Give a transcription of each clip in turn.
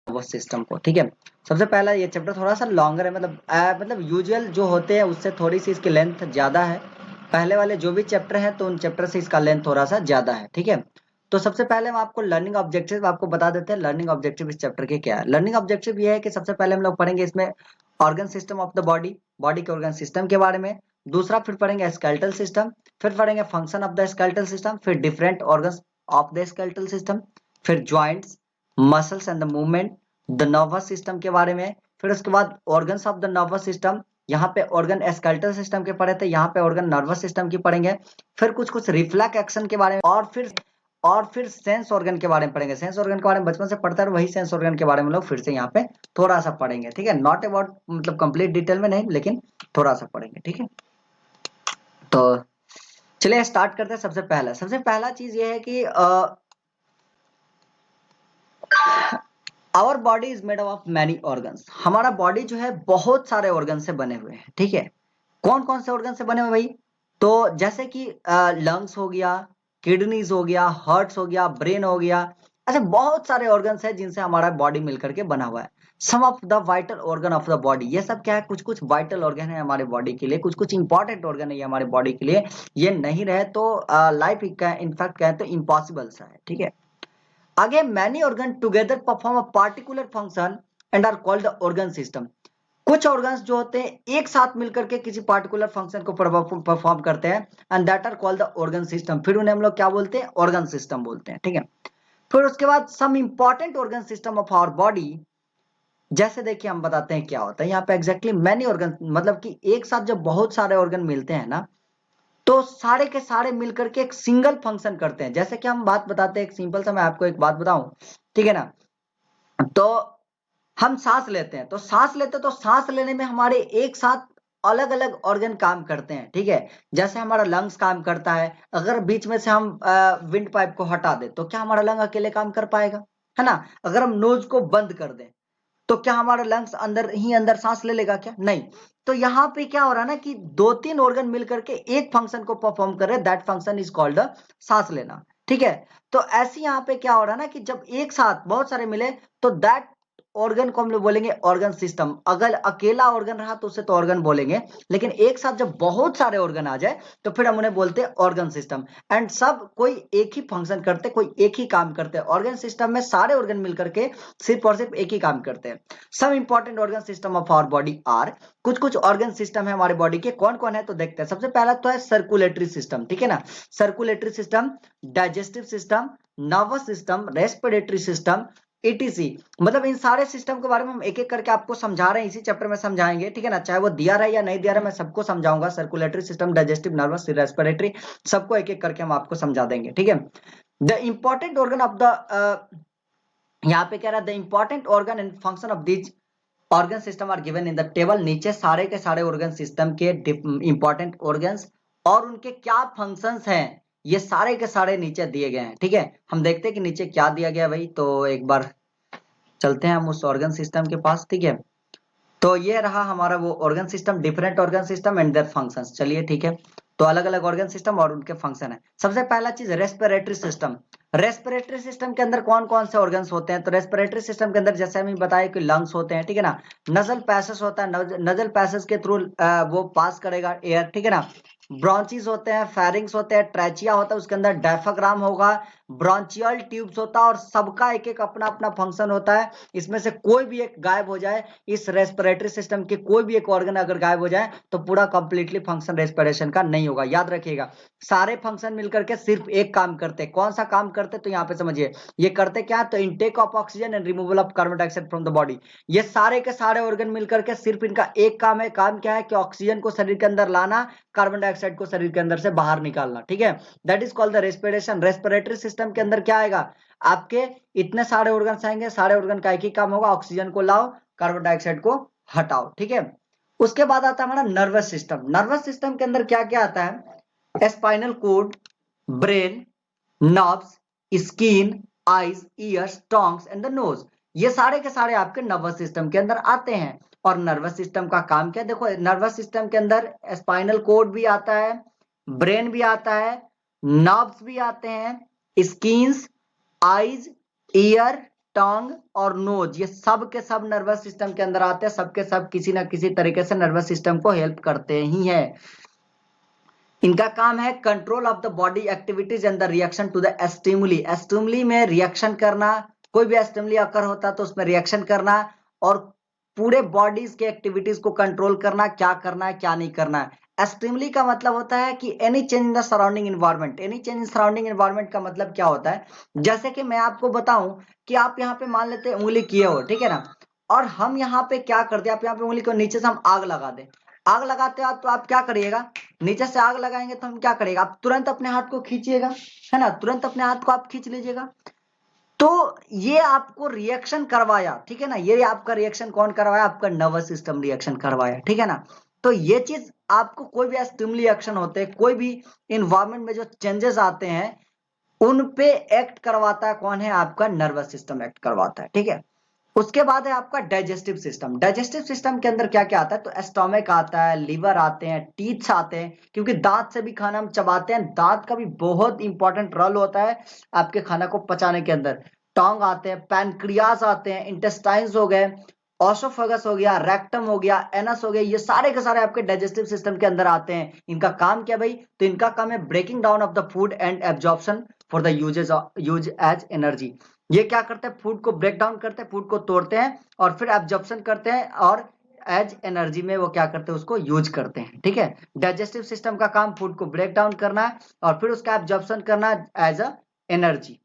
Nervous system को, ठीक है। सबसे पहला ये चैप्टर थोड़ा सा लॉन्गर है, मतलब यूजुअल जो होते हैं उससे थोड़ी सी इसकी लेंथ ज्यादा है। पहले वाले जो भी चैप्टर हैं तो उन चैप्टर से इसका लेंथ थोड़ा सा ज्यादा है, ठीक है। तो सबसे पहले हम आपको लर्निंग ऑब्जेक्टिव आपको बता देते हैं। लर्निंग ऑब्जेक्टिव इस चैप्टर के क्या है। लर्निंग ऑब्जेक्टिव ये है कि सबसे पहले हम लोग पढ़ेंगे इसमें organ system of the body, body के ऑर्गन सिस्टम के बारे में। दूसरा फिर पढ़ेंगे स्केलेटल सिस्टम, फिर पढ़ेंगे function of the skeletal system, फिर different organs of the skeletal system, फिर joints, muscles and the movement, the nervous system के बारे में। फिर उसके बाद organs of the nervous system, यहाँ पे ऑर्गन स्केलेटल सिस्टम के पढ़े थे, यहाँ पे ऑर्गन नर्वस सिस्टम की पढ़ेंगे। फिर कुछ कुछ रिफ्लेक्स एक्शन के बारे में, और फिर सेंस ऑर्गन के बारे में पढ़ेंगे। सेंस ऑर्गन के बारे में बचपन से पढ़ता है, वही सेंस ऑर्गन के बारे में लोग फिर से यहाँ पे थोड़ा सा पढ़ेंगे, ठीक है। नॉट अबाउट मतलब कंप्लीट डिटेल में नहीं, लेकिन थोड़ा सा पढ़ेंगे, ठीक है। तो चलिए स्टार्ट करते हैं। सबसे पहला चीज ये है कि our body is made of many organs. हमारा बॉडी जो है बहुत सारे ऑर्गन से बने हुए हैं, ठीक है। कौन कौन से ऑर्गन से बने हुए भाई? तो जैसे कि लंग्स हो गया, किडनीज हो गया, हार्ट्स हो गया, ब्रेन हो गया, ऐसे बहुत सारे ऑर्गन्स हैं जिनसे हमारा बॉडी मिलकर के बना हुआ है। Some of the vital organ of the body, ये सब क्या है, कुछ कुछ वाइटल ऑर्गन है हमारे बॉडी के लिए, कुछ कुछ इंपॉर्टेंट ऑर्गन है ये हमारे बॉडी के लिए। ये नहीं रहे तो लाइफ इनफैक्ट कहें तो इम्पॉसिबल सा है, ठीक है। आगे many organ together perform a particular function and are called the organ system. कुछ ऑर्गन्स जो होते हैं एक साथ मिलकर के किसी पार्टिकुलर फंक्शन को परफॉर्म करते हैं and that are called the organ system. फिर उन्हें हम लोग क्या बोलते हैं? ऑर्गन सिस्टम बोलते हैं, ठीक है। फिर उसके बाद some important organ system of our body, जैसे देखिए हम बताते हैं क्या होता है यहाँ पे एग्जैक्टली मैनी ऑर्गन, मतलब कि एक साथ जब बहुत सारे ऑर्गन मिलते हैं ना तो सारे के सारे मिलकर के एक सिंगल फंक्शन करते हैं। जैसे कि हम बात बताते हैं, एक सिंपल सा मैं आपको एक बात बताऊं, ठीक है ना। तो हम सांस लेते हैं, तो सांस लेने में हमारे एक साथ अलग अलग ऑर्गन काम करते हैं, ठीक है। जैसे हमारा लंग्स काम करता है, अगर बीच में से हम विंड पाइप को हटा दें तो क्या हमारा लंग अकेले काम कर पाएगा? है ना। अगर हम नोज को बंद कर दें तो क्या हमारा लंग्स अंदर ही अंदर सांस ले लेगा? क्या नहीं। तो यहाँ पे क्या हो रहा है ना कि दो तीन ऑर्गन मिलकर के एक फंक्शन को परफॉर्म कर रहे हैं, दैट फंक्शन इज कॉल्ड सांस लेना, ठीक है। तो ऐसे यहाँ पे क्या हो रहा है ना कि जब एक साथ बहुत सारे मिले तो दैट ऑर्गन को हम लोग बोलेंगे ऑर्गन सिस्टम। अगर अकेला ऑर्गन रहा तो उसे तो ऑर्गन बोलेंगे, लेकिन एक साथ जब बहुत सारे ऑर्गन आ जाए तो फिर हम उन्हें बोलते हैं ऑर्गन सिस्टम। एंड सब कोई एक ही फंक्शन करते, कोई एक ही काम करते हैं। ऑर्गन सिस्टम में सारे ऑर्गन मिलकर के सिर्फ और सिर्फ एक ही काम करते हैं। Some important organ system of our body are, कुछ कुछ ऑर्गन सिस्टम है हमारे बॉडी के, कौन कौन है तो देखते हैं। सबसे पहला तो है सर्कुलेटरी सिस्टम, ठीक है ना। Circulatory system, digestive system, nervous system, respiratory system, etc. मतलब इन सारे सिस्टम के बारे में हम एक एक करके आपको समझा रहे हैं, इसी चैप्टर में समझाएंगे, ठीक है ना। चाहे वो दिया रहे या नहीं दिया रहे मैं सबको समझाऊंगा। Circulatory system, digestive, nervous, respiratory, सबको एक एक करके हम आपको समझा देंगे, ठीक है। The important organ of the, यहाँ पे कह रहा है the important organ and function of this organ system are given in the table. नीचे सारे के सारे ऑर्गन सिस्टम के इंपॉर्टेंट ऑर्गन्स और उनके क्या फंक्शंस हैं ये सारे के सारे नीचे दिए गए हैं, ठीक है। हम देखते हैं कि नीचे क्या दिया गया भाई। तो एक बार चलते हैं हम उस ऑर्गन सिस्टम के पास, ठीक है। तो ये रहा हमारा वो organ system, different organ system and their functions. चलिए ठीक है, तो अलग अलग ऑर्गन सिस्टम और उनके फंक्शन है। सबसे पहला चीज रेस्पिरेटरी सिस्टम। रेस्पिरेटरी सिस्टम के अंदर कौन कौन से ऑर्गन्स होते हैं? तो रेस्पिरेटरी सिस्टम के अंदर जैसे हम बताया कि लंग्स होते हैं, ठीक है ना। नजल पैसेज होता है, नजल पैसेज के थ्रू वो पास करेगा एयर, ठीक है ना। ब्रॉन्चीज होते हैं, फेरिंग्स होते हैं, ट्रैचिया होता है, उसके अंदर डायफ्राग्राम होगा, ब्रॉन्चियल ट्यूब्स होता है, और सबका एक एक अपना अपना फंक्शन होता है। इसमें से कोई भी एक गायब हो जाए, इस रेस्पिरेटरी सिस्टम के कोई भी एक ऑर्गन अगर गायब हो जाए तो पूरा कंप्लीटली फंक्शन रेस्पिरेशन का नहीं होगा। याद रखिएगा, सारे फंक्शन मिलकर के सिर्फ एक काम करते हैं। कौन सा काम करते? तो यहाँ पे समझिए ये करते क्या, तो intake of oxygen and removal of carbon dioxide from the body. ये सारे के सारे ऑर्गन मिलकर के सिर्फ इनका एक काम है। काम क्या है कि ऑक्सीजन को शरीर के अंदर लाना, कार्बन डाइऑक्साइड को शरीर के अंदर से बाहर निकालना, ठीक है। That is called the respiration. Respiratory system के अंदर क्या आएगा, आपके इतने सारे ऑर्गन आएंगे, सारे ऑर्गन का एक ही काम होगा, ऑक्सीजन को लाओ, कार्बन डाइऑक्साइड को हटाओ, ठीक है। उसके बाद आता है हमारा नर्वस सिस्टम। नर्वस सिस्टम के अंदर क्या क्या आता है? Spinal cord, brain, nerves, skin, eyes, years, tongues and the nose. ये सारे के सारे आपके नर्वस सिस्टम के अंदर आते हैं। और नर्वस सिस्टम का काम क्या है? देखो नर्वस सिस्टम के अंदर स्पाइनल कोड भी आता है, ब्रेन भी आता है, नर्व्स भी आते हैं, स्किन्स, आईज, ईयर, टंग और नोज, ये सब के सब नर्वस सिस्टम के अंदर आते हैं, सब के सब किसी ना किसी तरीके से नर्वस सिस्टम को हेल्प करते ही हैं। इनका काम है control of the body activities and the reaction to the stimuli. Stimuli में रिएक्शन करना, कोई भी स्टिमुली अकर होता है तो उसमें रिएक्शन करना और पूरे बॉडीज के एक्टिविटीज को कंट्रोल करना, क्या करना है क्या नहीं करना है। स्टिमुली का मतलब होता है कि any change in the surrounding environment. Any change in surrounding environment का मतलब क्या होता है, जैसे कि मैं आपको बताऊं कि आप यहाँ पे मान लेते हैं उंगली किए हो, ठीक है ना, और हम यहाँ पे क्या करते हैं, आप यहाँ पे उंगली को नीचे से हम आग लगा दें। आग लगाते हो तो आप क्या करिएगा, नीचे से आग लगाएंगे तो हम क्या करेगा, आप तुरंत अपने हाथ को खींचिएगा, है ना, तुरंत अपने हाथ को आप खींच लीजिएगा। तो ये आपको रिएक्शन करवाया, ठीक है ना, ये आपका रिएक्शन कौन करवाया, आपका नर्वस सिस्टम रिएक्शन करवाया, ठीक है ना। तो ये चीज आपको कोई भी स्टिमुली एक्शन होते हैं, कोई भी इन्वायरमेंट में जो चेंजेस आते हैं उन पे एक्ट करवाता है कौन है, आपका नर्वस सिस्टम एक्ट करवाता है, ठीक है। उसके बाद है आपका डाइजेस्टिव सिस्टम। डाइजेस्टिव सिस्टम के अंदर क्या क्या आता है, तो स्टोमक आता है, लीवर आते हैं, टीथ्स आते हैं, क्योंकि दांत से भी खाना हम चबाते हैं, दांत का भी बहुत इंपॉर्टेंट रोल होता है आपके खाना को पचाने के अंदर। टोंग आते हैं, पैनक्रियाज आते हैं, इंटेस्टाइन्स हो गए, ऑसोफेगस हो गया, रेक्टम हो गया, एनस हो गया, ये सारे के सारे आपके डाइजेस्टिव सिस्टम के अंदर आते हैं। इनका काम क्या भाई, तो इनका काम है breaking down of the food and absorption for the use as energy. ये क्या करते हैं, फूड को ब्रेक डाउन करते हैं, फूड को तोड़ते हैं और फिर एब्जॉर्प्शन करते हैं और एज एनर्जी में वो क्या करते हैं, उसको यूज करते हैं, ठीक है। डाइजेस्टिव सिस्टम का काम फूड को ब्रेक डाउन करना है और फिर उसका एब्जॉर्प्शन करना एज अ एनर्जी।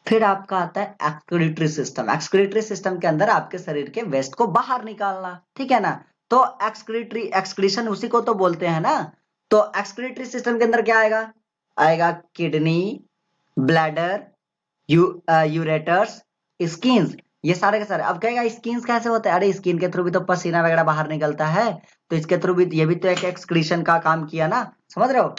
फिर आपका आता है एक्सक्रीटरी सिस्टम। एक्सक्रीटरी सिस्टम के अंदर आपके शरीर के वेस्ट को बाहर निकालना, ठीक है ना। तो एक्सक्रीटरी, एक्सक्रीशन उसी को तो बोलते हैं ना। तो एक्सक्रीटरी सिस्टम के अंदर क्या आएगा, आएगा किडनी, ब्लैडर, यूरेटर्स, स्किन्स, ये सारे के सारे। अब कहेगा स्किन्स कैसे होते हैं, अरे स्किन के थ्रू भी तो पसीना वगैरह बाहर निकलता है, तो इसके थ्रू भी ये भी तो एक एक्सक्रीशन का काम किया ना, समझ रहे हो।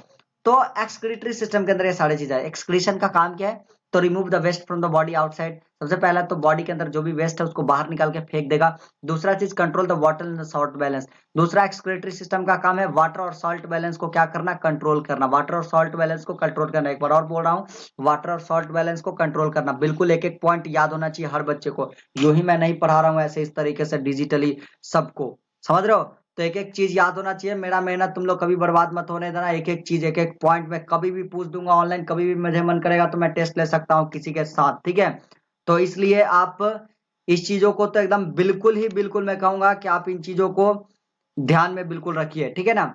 तो एक्सक्रीटरी सिस्टम के अंदर ये सारी चीजें, एक्सक्रीशन का काम क्या है, तो remove the waste from the body outside. सबसे पहला तो बॉडी के अंदर जो भी वेस्ट है उसको बाहर निकाल के फेंक देगा। दूसरा चीज control the water and the salt balance. दूसरा एक्सक्रीटरी सिस्टम का काम है वाटर और सॉल्ट बैलेंस को क्या करना, कंट्रोल करना। वाटर और सॉल्ट बैलेंस को कंट्रोल करना, एक बार और बोल रहा हूँ, वाटर और सॉल्ट बैलेंस को कंट्रोल करना। बिल्कुल एक एक पॉइंट याद होना चाहिए हर बच्चे को, यूं ही मैं नहीं पढ़ा रहा हूँ ऐसे इस तरीके से डिजिटली सबको, समझ रहे हो। तो एक एक चीज याद होना चाहिए, मेरा मेहनत तुम लोग कभी बर्बाद मत होने देना। एक एक चीज, एक एक पॉइंट में कभी भी पूछ दूंगा ऑनलाइन, कभी भी मुझे मन करेगा तो मैं टेस्ट ले सकता हूँ किसी के साथ, ठीक है। तो इसलिए आप इस चीजों को तो एकदम बिल्कुल ही बिल्कुल मैं कहूंगा कि आप इन चीजों को ध्यान में बिल्कुल रखिए, ठीक है ना।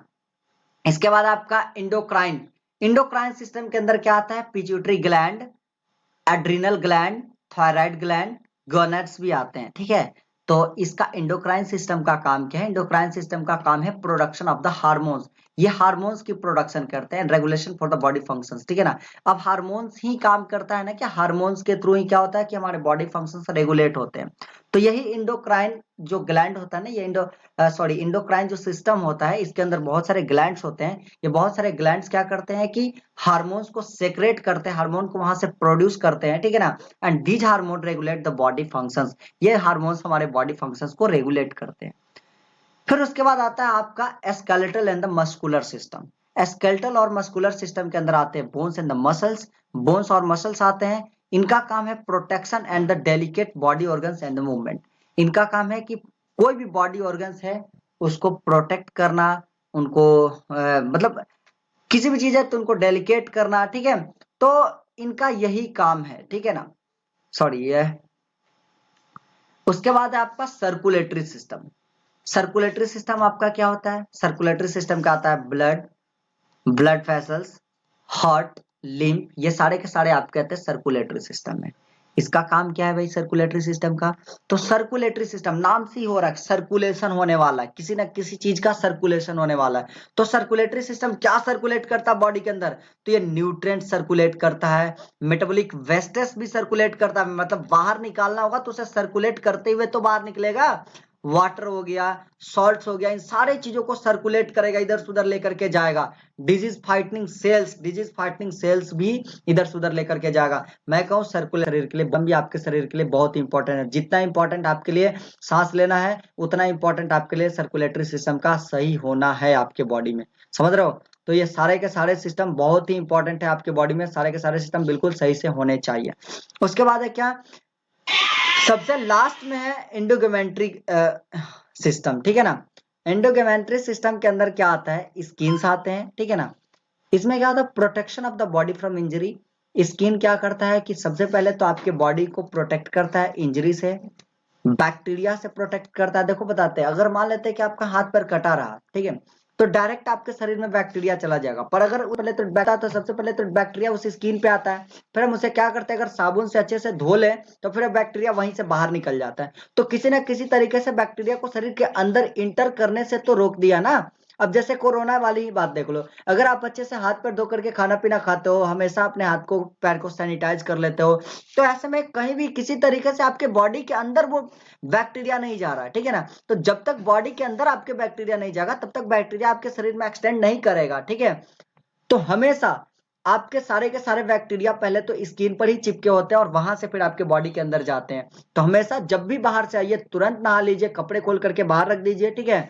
इसके बाद आपका इंडोक्राइन। इंडोक्राइन सिस्टम के अंदर क्या आता है, pituitary gland, adrenal gland, thyroid gland, gonads भी आते हैं, ठीक है। तो इसका इंडोक्राइन सिस्टम का काम क्या है, इंडोक्राइन सिस्टम का काम है प्रोडक्शन ऑफ द हार्मोन्स। ये हार्मोन्स की प्रोडक्शन करते हैं, regulation for the body functions, ठीक है ना। अब हार्मोन्स ही काम करता है ना, कि हार्मोन्स के थ्रू ही क्या होता है कि हमारे बॉडी फंक्शंस रेगुलेट होते हैं। तो यही इंडोक्राइन जो ग्लैंड होता है ना, ये इंडोक्राइन जो सिस्टम होता है, इसके अंदर बहुत सारे ग्लैंड्स होते हैं। ये बहुत सारे ग्लैंड्स क्या करते हैं कि हार्मोन्स को सेक्रेट करते हैं, हार्मोन को वहां से प्रोड्यूस करते हैं, ठीक है ना। And these hormone regulate the body functions. ये हार्मोन्स हमारे बॉडी फंक्शंस को रेगुलेट करते हैं। फिर उसके बाद आता है आपका skeletal and the muscular system. Skeletal और मस्कुलर सिस्टम के अंदर आते हैं bones and the muscles. Bones और मसल्स आते हैं, इनका काम है protection and the delicate body organs and the movement. इनका काम है कि कोई भी बॉडी ऑर्गन्स है उसको प्रोटेक्ट करना, उनको मतलब किसी भी चीज है तो उनको डेलिकेट करना, ठीक है। तो इनका यही काम है, ठीक है ना, सॉरी ये। उसके बाद है आपका सर्कुलेटरी सिस्टम। सर्कुलेटरी सिस्टम आपका क्या होता है, सर्कुलेटरी सिस्टम का आता है blood, blood vessels, heart, lymph, ये सारे के सारे आप कहते हैं सर्कुलेटरी सिस्टम में। इसका काम क्या है भाई सर्कुलेटरी सिस्टम का, तो सर्कुलेटरी सिस्टम नाम से ही हो रहा है, सर्कुलेशन होने वाला है, किसी ना किसी चीज का सर्कुलेशन होने वाला है। तो सर्कुलेटरी सिस्टम क्या सर्कुलेट करता है बॉडी के अंदर, तो ये न्यूट्रिएंट सर्कुलेट करता है, मेटाबॉलिक वेस्टेस भी सर्कुलेट करता है, मतलब बाहर निकालना होगा तो उसे सर्कुलेट करते हुए तो बाहर निकलेगा। वाटर हो गया, सॉल्ट्स हो गया, इन सारे चीजों को सर्कुलेट करेगा, इधर से उधर लेकर के जाएगा। Disease fighting cells, disease fighting cells भी इधर से उधर लेकर के जाएगा। मैं कहूँ सर्कुलर शरीर के लिए, दम भी आपके शरीर के लिए बहुत इंपॉर्टेंट है। जितना इंपॉर्टेंट आपके लिए सांस लेना है उतना इंपॉर्टेंट आपके लिए सर्कुलेटरी सिस्टम का सही होना है आपके बॉडी में, समझ रहे हो। तो ये सारे के सारे सिस्टम बहुत ही इंपॉर्टेंट है आपके बॉडी में, सारे के सारे सिस्टम बिल्कुल सही से होने चाहिए। उसके बाद है क्या, सबसे लास्ट में है एंडोगेमेंट्री सिस्टम, ठीक है ना। एंडोगेमेंट्री सिस्टम के अंदर क्या आता है, स्किन्स आते हैं, ठीक है ना। इसमें क्या होता है, protection of the body from injury. Skin क्या करता है कि सबसे पहले तो आपके बॉडी को प्रोटेक्ट करता है इंजरी से, बैक्टीरिया से प्रोटेक्ट करता है। देखो बताते हैं, अगर मान लेते हैं कि आपका हाथ पैर कटा रहा, ठीक है, तो डायरेक्ट आपके शरीर में बैक्टीरिया चला जाएगा, पर अगर पहले तो बैठा तो सबसे पहले तो बैक्टीरिया उस स्किन पे आता है, फिर हम उसे क्या करते हैं, अगर साबुन से अच्छे से धो ले तो फिर बैक्टीरिया वहीं से बाहर निकल जाता है। तो किसी ना किसी तरीके से बैक्टीरिया को शरीर के अंदर इंटर करने से तो रोक दिया ना। अब जैसे कोरोना वाली ही बात देख लो, अगर आप अच्छे से हाथ पैर धो करके खाना पीना खाते हो, हमेशा अपने हाथ को पैर को सैनिटाइज कर लेते हो, तो ऐसे में कहीं भी किसी तरीके से आपके बॉडी के अंदर वो बैक्टीरिया नहीं जा रहा है, ठीक है ना। तो जब तक बॉडी के अंदर आपके बैक्टीरिया नहीं जाएगा तब तक बैक्टीरिया आपके शरीर में एक्सटेंड नहीं करेगा, ठीक है। तो हमेशा आपके सारे के सारे बैक्टीरिया पहले तो स्किन पर ही चिपके होते हैं और वहां से फिर आपके बॉडी के अंदर जाते हैं। तो हमेशा जब भी बाहर से आइए तुरंत नहा लीजिए, कपड़े खोल करके बाहर रख दीजिए, ठीक है,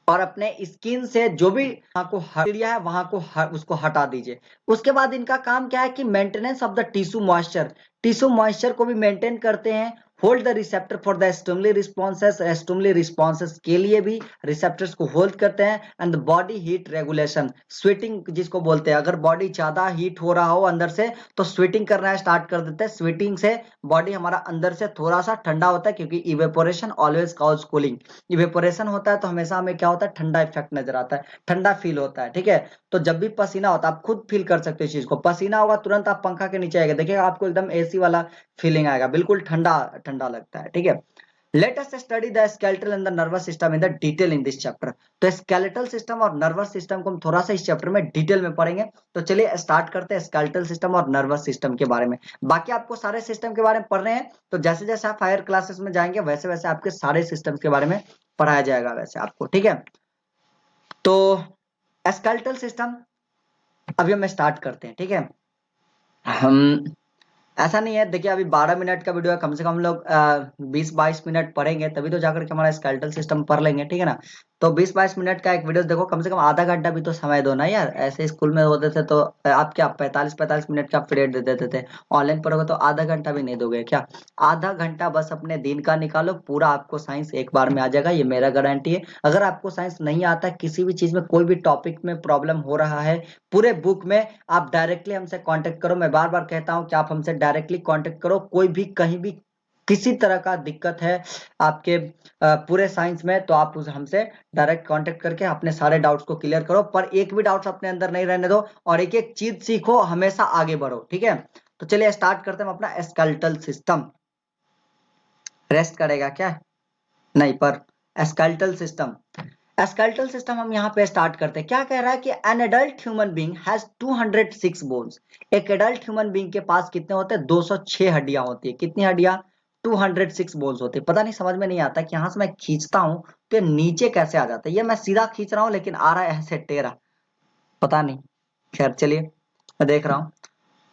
और अपने स्किन से जो भी वहां को बैक्टीरिया है वहां को उसको हटा दीजिए। उसके बाद इनका काम क्या है कि maintenance of the tissue moisture को भी मेंटेन करते हैं। Hold the receptor for the stimuli responses के लिए भी रिसेप्टर्स को होल्ड करते हैं। And the body heat regulation, sweating जिसको बोलते हैं, अगर बॉडी ज्यादा हीट हो रहा हो अंदर से तो स्वेटिंग करना स्टार्ट कर देते हैं। स्वेटिंग से बॉडी हमारा अंदर से थोड़ा सा ठंडा होता है, क्योंकि evaporation always cause cooling. Evaporation होता है तो हमेशा हमें क्या होता है, ठंडा इफेक्ट नजर आता है, ठंडा फील होता है, ठीक है। तो जब भी पसीना होता है आप खुद फील कर सकते हो इस चीज को, पसीना होगा तुरंत आप पंखा के नीचे आएगा, देखिएगा आपको एकदम एसी वाला फीलिंग आएगा, बिल्कुल ठंडा ठंडा लगता है, ठीक है। Let us study the skeletal and the nervous system in the detail in this chapter. तो स्केलेटल सिस्टम और नर्वस सिस्टम को हम थोड़ा सा इस चैप्टर में डिटेल में पढ़ेंगे। तो चलिए स्टार्ट करते हैं स्केलेटल सिस्टम और नर्वस सिस्टम के बारे में। बाकी आपको सारे सिस्टम के बारे में पढ़ रहे हैं, तो जैसे जैसे आप हायर क्लासेस में जाएंगे वैसे वैसे आपके सारे सिस्टम के बारे में पढ़ाया जाएगा वैसे आपको, ठीक है। तो स्केलेटल सिस्टम अभी हम स्टार्ट करते हैं, ठीक है। हम ऐसा नहीं है, देखिए अभी 12 मिनट का वीडियो है, कम से कम हम लोग 20-22 मिनट पढ़ेंगे तभी तो जाकर के हमारा स्केलेटल सिस्टम पढ़ लेंगे, ठीक है ना। तो 20-22 मिनट का एक वीडियो देखो, कम से कम आधा घंटा भी तो समय दो ना यार। ऐसे स्कूल में होते थे तो आप क्या 45-45 मिनट का पीरियड दे देते थे, ऑनलाइन पढ़ोगे तो आधा घंटा भी नहीं दोगे क्या। आधा घंटा बस अपने दिन का निकालो, पूरा आपको साइंस एक बार में आ जाएगा, ये मेरा गारंटी है। अगर आपको साइंस नहीं आता, किसी भी चीज में कोई भी टॉपिक में प्रॉब्लम हो रहा है पूरे बुक में, आप डायरेक्टली हमसे कांटेक्ट करो। मैं बार बार कहता हूं कि आप हमसे डायरेक्टली कांटेक्ट करो, कोई भी कहीं भी किसी तरह का दिक्कत है आपके पूरे साइंस में, तो आप हमसे डायरेक्ट कांटेक्ट करके अपने सारे डाउट्स को क्लियर करो। पर एक भी डाउट्स अपने अंदर नहीं रहने दो और एक एक चीज सीखो, हमेशा आगे बढ़ो, ठीक है। तो चलिए स्टार्ट करते हैं अपना स्केलेटल सिस्टम। रेस्ट करेगा क्या, नहीं, पर स्केलेटल सिस्टम, स्केलेटल सिस्टम हम यहाँ पे स्टार्ट करते हैं। क्या कह रहा है कि an adult human being has 206 bones. एक एडल्ट ह्यूमन बीइंग के पास कितने होते हैं, 206 हड्डियां होती है। कितनी हड्डियां, 206 बोन्स होते हैं। पता नहीं, समझ में नहीं आता कि यहाँ से मैं खींचता हूं तो नीचे कैसे आ जाता है। ये मैं सीधा खींच रहा हूँ लेकिन आ रहा है ऐसे टेढ़ा, पता नहीं, खैर चलिए मैं देख रहा हूँ।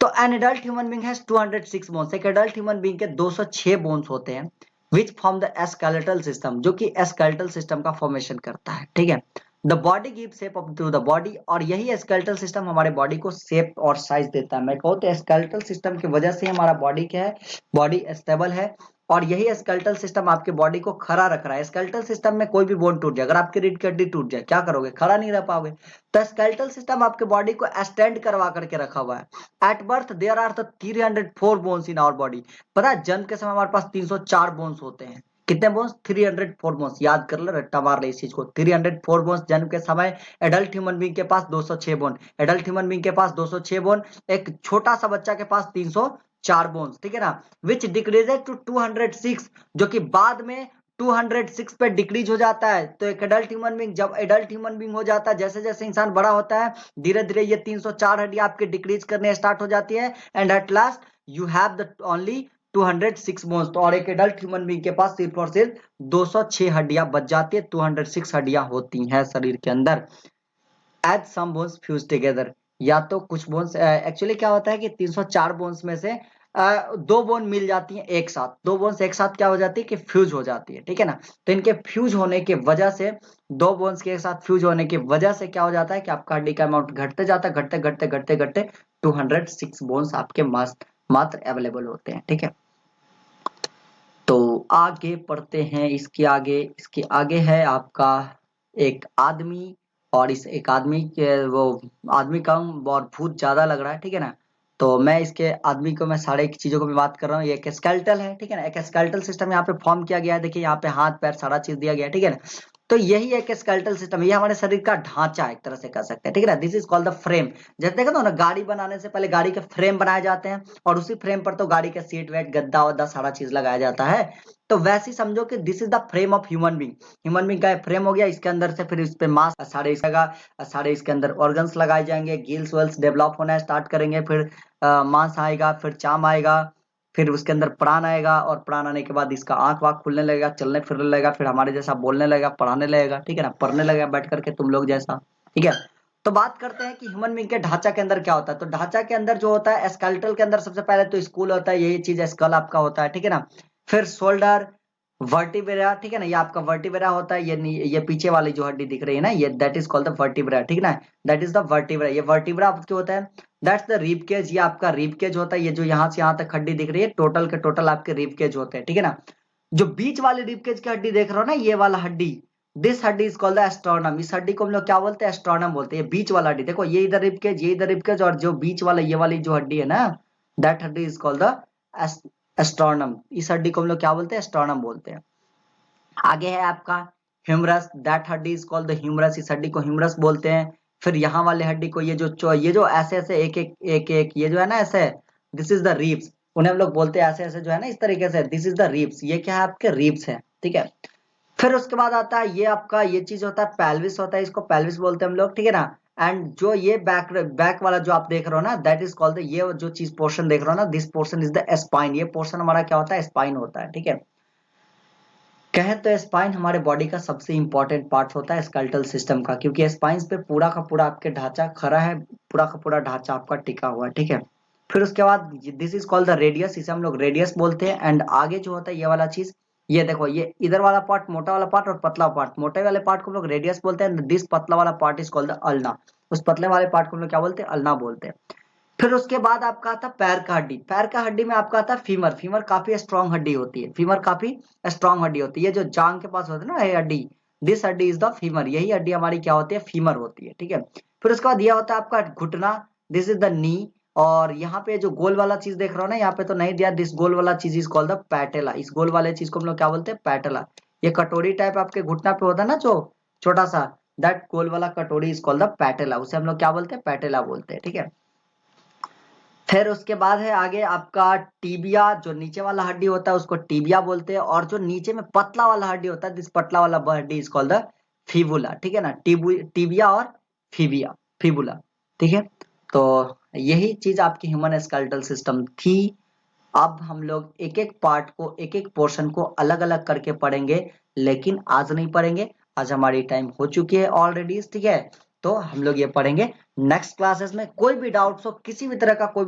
तो an adult human being has 206 bones, एक एडल्ट ह्यूमन बीइंग के 206 बोन्स होते हैं, which form the skeletal system, जो कि स्केलेटल सिस्टम का फॉर्मेशन करता है, ठीक है। The body give shape up to the body, और यही स्केलेटल सिस्टम हमारे बॉडी को शेप और साइज देता है। मैं कहूँ तो स्केलेटल सिस्टम की वजह से हमारा बॉडी क्या है, बॉडी स्टेबल है, और यही स्केलेटल सिस्टम आपके बॉडी को खड़ा रख रहा है। स्केलेटल सिस्टम में कोई भी बोन टूट जाए, अगर आपकी रीढ़ की हड्डी टूट जाए, क्या करोगे, खड़ा नहीं रह पाओगे। तो स्केलेटल सिस्टम आपके बॉडी को स्टैंड करवा करके रखा हुआ है। At birth there are the 304 bones in our body. पता है जन्म के समय हमारे पास 304 बोन्स होते हैं। कितने बोन्स, 304 बोन्स, याद कर लो, रट्टा मार ले इस चीज को। 304 बोन्स जन्म के समय। एडल्ट ह्यूमन बीइंग के पास 206 बोन, एडल्ट ह्यूमन बीइंग के पास 206 बोन, एक छोटा सा बच्चा के पास 304 बोन्स, ठीक है ना। विच डिक्रीजेज टू 206, जो कि बाद में 206 पे डिक्रीज हो जाता है। तो एक एडल्ट ह्यूमन बीइंग जब एडल्ट ह्यूमन बीइंग हो जाता है, जैसे जैसे इंसान बड़ा होता है, धीरे धीरे ये 304 हड्डियां आपके डिक्रीज करने स्टार्ट हो जाती है, and at last you have the only 206 bones. तो और एक एडल्ट ह्यूमन बीइंग के पास सिर्फ और सिर्फ 206 हड्डियां बच जाती है, 206 हड्डियां होती हैं शरीर के अंदर। एज सम बोन्स फ्यूज टुगेदर, या तो कुछ बोन्स, एक्चुअली क्या होता है कि 304 बोन्स में से दो बोन मिल जाती हैं एक साथ, दो बोन्स एक साथ क्या हो जाती है कि फ्यूज हो जाती है, ठीक है ना। तो इनके फ्यूज होने की वजह से, दो बोन्स के एक साथ फ्यूज होने की वजह से क्या हो जाता है कि आपका हड्डी का अमाउंट घटते जाता है, घटते घटते घटते घटते 206 बोन्स आपके मात्र अवेलेबल होते हैं, ठीक है। तो आगे पढ़ते हैं, इसके आगे है आपका एक आदमी, और इस एक आदमी के वो आदमी का और भूत ज्यादा लग रहा है, ठीक है ना। तो मैं इसके आदमी को, मैं सारे चीजों को भी बात कर रहा हूँ। ये एक स्केलेटल है, ठीक है ना, एक स्केलेटल सिस्टम यहाँ पे फॉर्म किया गया है। देखिए यहाँ पे हाथ पैर सारा चीज दिया गया है, ठीक है ना। तो यही एक स्केलेटल सिस्टम, ये हमारे शरीर का ढांचा एक तरह से कह सकते हैं, ठीक है ना। This is called the frame. जैसे देखो ना, गाड़ी बनाने से पहले गाड़ी के फ्रेम बनाए जाते हैं, और उसी फ्रेम पर तो गाड़ी का सीट वेट गद्दा वद्दा सारा चीज लगाया जाता है। तो वैसे ही समझो कि this is the frame of human being. Human being का फ्रेम हो गया, इसके अंदर से फिर इस पे मांस सारे इसके अंदर ऑर्गन्स लगाए जाएंगे, गिल्स वेल्स डेवलप होना स्टार्ट करेंगे, फिर मांस आएगा, फिर चाम आएगा, फिर उसके अंदर प्राण आएगा, और प्राण आने के बाद इसका आंख वाँख खुलने लगेगा, चलने फिरने लगेगा, फिर हमारे जैसा बोलने लगेगा, पढ़ाने लगेगा, ठीक है ना, पढ़ने लगेगा बैठ करके तुम लोग जैसा, ठीक है। तो बात करते हैं कि ह्यूमन बींग के ढांचा के अंदर क्या होता है। तो ढांचा के अंदर जो होता है, स्केलेटल के अंदर सबसे पहले तो स्कूल होता है, यही चीज स्कल आपका होता है, ठीक है ना। फिर शोल्डर, वर्टिब्रा, ठीक है ना, ये आपका वर्टिब्रा होता है। ये पीछे वाली जो हड्डी दिख रही है ना, ये that is called the vertebra, ठीक है ना, दैट इज द वर्टिब्रा। ये वर्टिब्रा आपके होता है, दैट्स द रिब केज। ये आपका रिब केज होता है, ये जो यहाँ से यहाँ तक हड्डी दिख रही है, टोटल के टोटल आपके रिब केज होते हैं, ठीक है ना। जो बीच वाली रिब केज की हड्डी देख रहे हो ना, ये वाला हड्डी, दिस हड्डी इज कॉल्ड द एस्टर्नम। इस हड्डी को हम लोग क्या बोलते हैं, एस्टर्नम बोलते हैं। ये बीच वाला हड्डी देखो, ये इधर रिब केज, ये इधर रिब केज, और जो बीच वाला ये वाली जो हड्डी है ना, दैट हड्डी इज कॉल्ड द एस्टर्नम। इस हड्डी को हम लोग क्या बोलते हैं, एस्टर्नम बोलते हैं। आगे है आपका ह्यूमरस, दैट हड्डी इज कॉल्ड द ह्यूमरस। इस हड्डी को ह्यूमरस बोलते हैं। फिर यहाँ वाले हड्डी को, ये जो ऐसे ऐसे एक ये जो है ना ऐसे, दिस इज द रिब्स। उन्हें हम लोग बोलते हैं ऐसे ऐसे जो है ना, इस तरीके से, दिस इज द रिब्स। ये क्या है, आपके रिब्स है, ठीक है। फिर उसके बाद आता है ये आपका, ये चीज होता है पेल्विस होता है, इसको पेल्विस बोलते हैं हम लोग, ठीक है ना। एंड जो ये बैक वाला जो आप देख रहे हो ना, दैट इज कॉल्ड, ये जो चीज पोर्शन देख रहे हो ना, this portion is the spine. ये पोर्शन हमारा क्या होता है, स्पाइन होता है, ठीक है। कहें तो स्पाइन हमारे बॉडी का सबसे इंपॉर्टेंट पार्ट होता है स्केलेटल सिस्टम का, क्योंकि स्पाइन पे पूरा का पूरा आपके ढांचा खड़ा है, पूरा का पूरा ढांचा आपका टिका हुआ है, ठीक है। फिर उसके बाद this is called the radius, इसे हम लोग रेडियस बोलते हैं। एंड आगे जो होता है ये वाला चीज, ये देखो, ये इधर वाला पार्ट, मोटा वाला पार्ट और पतला पार्ट, मोटे वाले पार्ट को हम लोग रेडियस बोलते हैं। दिस पतला वाला part is called the ulna. उस पतले वाले पार्ट को हम लोग क्या बोलते हैं, अल्ना बोलते हैं। फिर उसके बाद आपका आता पैर का हड्डी। पैर का हड्डी में आपका आता है फीमर। फीमर काफी स्ट्रॉन्ग हड्डी होती है, फीमर काफी स्ट्रॉन्ग हड्डी होती है। ये जो जांग के पास होती है ना, ये हड्डी, दिस हड्डी इज द फीमर। यही हड्डी हमारी क्या होती है, फीमर होती है, ठीक है। फिर उसके बाद यह होता है आपका घुटना, दिस इज द नी। और यहाँ पे जो गोल वाला चीज देख रहा हो ना, यहाँ पे तो नहीं दिया, दिस गोल वाला चीज इज कॉल्ड द पैटेला। इस गोल वाले चीज को हम लोग क्या बोलते हैं, पैटेला। ये कटोरी टाइप आपके घुटना पे होता है ना, जो छोटा सा, दैट गोल वाला कटोरी इज कॉल्ड द पैटेला। उसे हम लोग क्या बोलते हैं, पैटेला बोलते हैं, ठीक है। फिर उसके बाद है आगे आपका टीबिया। जो नीचे वाला हड्डी होता है उसको टीबिया बोलते हैं, और जो नीचे में पतला वाला हड्डी होता है, दिस पतला वाला हड्डी इज कॉल्ड द फिबुला, ठीक है ना। टीबिया और फिबुला, ठीक है। तो यही चीज आपकी ह्यूमन स्केलेटल सिस्टम थी। अब हम लोग एक एक पार्ट को, एक एक पोर्शन को अलग अलग करके पढ़ेंगे, लेकिन आज नहीं पढ़ेंगे, आज हमारी टाइम हो चुकी है ऑलरेडी, ठीक है। तो हम लोग ये पढ़ेंगे नेक्स्ट क्लासेस में। कोई भी डाउट्स हो, किसी भी तरह का कोई